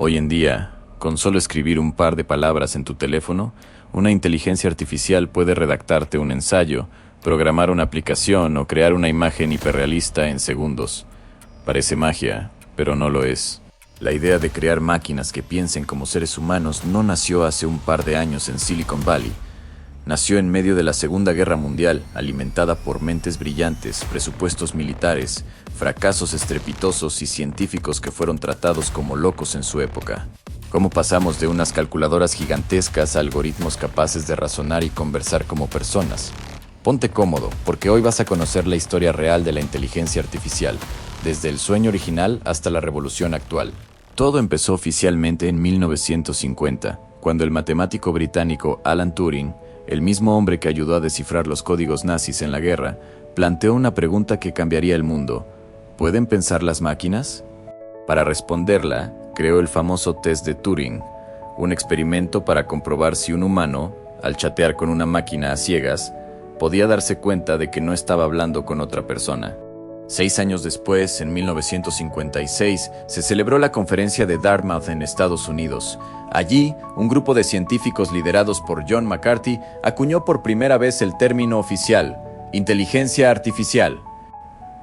Hoy en día, con solo escribir un par de palabras en tu teléfono, una inteligencia artificial puede redactarte un ensayo, programar una aplicación o crear una imagen hiperrealista en segundos. Parece magia, pero no lo es. La idea de crear máquinas que piensen como seres humanos no nació hace un par de años en Silicon Valley. Nació en medio de la Segunda Guerra Mundial, alimentada por mentes brillantes, presupuestos militares, fracasos estrepitosos y científicos que fueron tratados como locos en su época. ¿Cómo pasamos de unas calculadoras gigantescas a algoritmos capaces de razonar y conversar como personas? Ponte cómodo, porque hoy vas a conocer la historia real de la inteligencia artificial, desde el sueño original hasta la revolución actual. Todo empezó oficialmente en 1950, cuando el matemático británico Alan Turing, el mismo hombre que ayudó a descifrar los códigos nazis en la guerra, planteó una pregunta que cambiaría el mundo. ¿Pueden pensar las máquinas? Para responderla, creó el famoso test de Turing, un experimento para comprobar si un humano, al chatear con una máquina a ciegas, podía darse cuenta de que no estaba hablando con otra persona. 6 años después, en 1956, se celebró la conferencia de Dartmouth en Estados Unidos. Allí, un grupo de científicos liderados por John McCarthy acuñó por primera vez el término oficial, inteligencia artificial.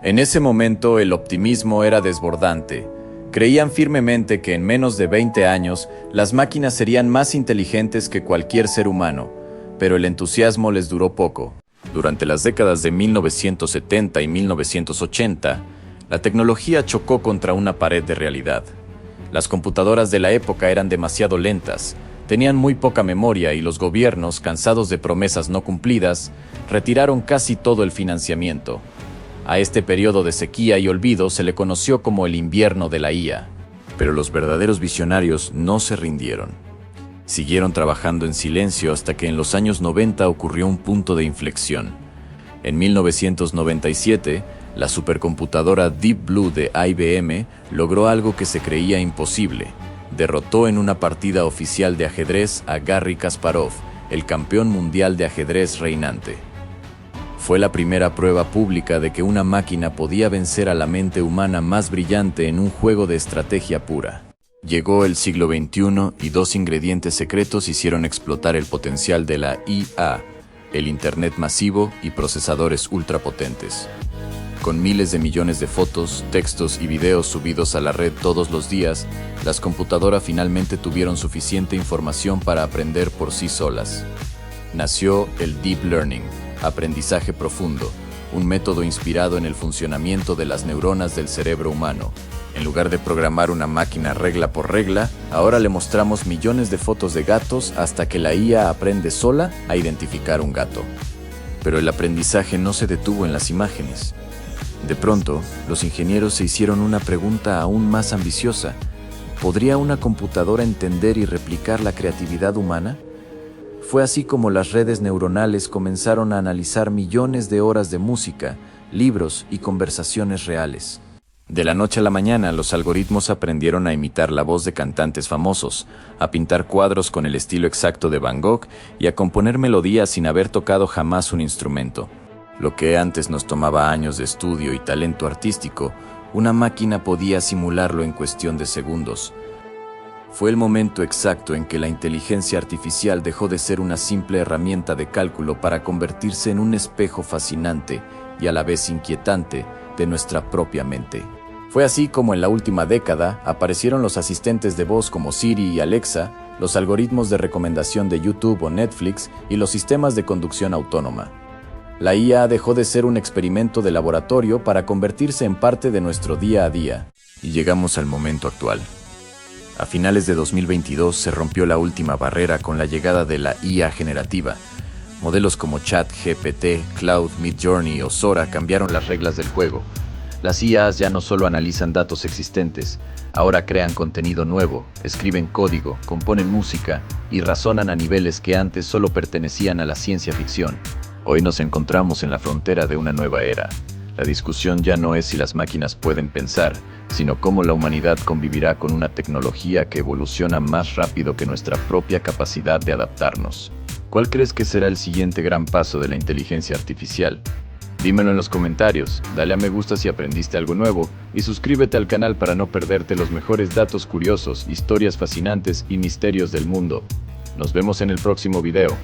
En ese momento, el optimismo era desbordante. Creían firmemente que en menos de 20 años, las máquinas serían más inteligentes que cualquier ser humano, pero el entusiasmo les duró poco. Durante las décadas de 1970 y 1980, la tecnología chocó contra una pared de realidad. Las computadoras de la época eran demasiado lentas, tenían muy poca memoria y los gobiernos, cansados de promesas no cumplidas, retiraron casi todo el financiamiento. A este periodo de sequía y olvido se le conoció como el invierno de la IA. Pero los verdaderos visionarios no se rindieron. Siguieron trabajando en silencio hasta que en los años 90 ocurrió un punto de inflexión. En 1997, la supercomputadora Deep Blue de IBM logró algo que se creía imposible. Derrotó en una partida oficial de ajedrez a Garry Kasparov, el campeón mundial de ajedrez reinante. Fue la primera prueba pública de que una máquina podía vencer a la mente humana más brillante en un juego de estrategia pura. Llegó el siglo XXI y 2 ingredientes secretos hicieron explotar el potencial de la IA, el Internet masivo y procesadores ultrapotentes. Con miles de millones de fotos, textos y videos subidos a la red todos los días, las computadoras finalmente tuvieron suficiente información para aprender por sí solas. Nació el Deep Learning, aprendizaje profundo, un método inspirado en el funcionamiento de las neuronas del cerebro humano. En lugar de programar una máquina regla por regla, ahora le mostramos millones de fotos de gatos hasta que la IA aprende sola a identificar un gato. Pero el aprendizaje no se detuvo en las imágenes. De pronto, los ingenieros se hicieron una pregunta aún más ambiciosa. ¿Podría una computadora entender y replicar la creatividad humana? Fue así como las redes neuronales comenzaron a analizar millones de horas de música, libros y conversaciones reales. De la noche a la mañana, los algoritmos aprendieron a imitar la voz de cantantes famosos, a pintar cuadros con el estilo exacto de Van Gogh y a componer melodías sin haber tocado jamás un instrumento. Lo que antes nos tomaba años de estudio y talento artístico, una máquina podía simularlo en cuestión de segundos. Fue el momento exacto en que la inteligencia artificial dejó de ser una simple herramienta de cálculo para convertirse en un espejo fascinante y a la vez inquietante de nuestra propia mente. Fue así como en la última década aparecieron los asistentes de voz como Siri y Alexa, los algoritmos de recomendación de YouTube o Netflix y los sistemas de conducción autónoma. La IA dejó de ser un experimento de laboratorio para convertirse en parte de nuestro día a día. Y llegamos al momento actual. A finales de 2022 se rompió la última barrera con la llegada de la IA generativa. Modelos como ChatGPT, Claude, Midjourney o Sora cambiaron las reglas del juego. Las IAs ya no solo analizan datos existentes, ahora crean contenido nuevo, escriben código, componen música y razonan a niveles que antes solo pertenecían a la ciencia ficción. Hoy nos encontramos en la frontera de una nueva era. La discusión ya no es si las máquinas pueden pensar, sino cómo la humanidad convivirá con una tecnología que evoluciona más rápido que nuestra propia capacidad de adaptarnos. ¿Cuál crees que será el siguiente gran paso de la inteligencia artificial? Dímelo en los comentarios, dale a me gusta si aprendiste algo nuevo y suscríbete al canal para no perderte los mejores datos curiosos, historias fascinantes y misterios del mundo. Nos vemos en el próximo video.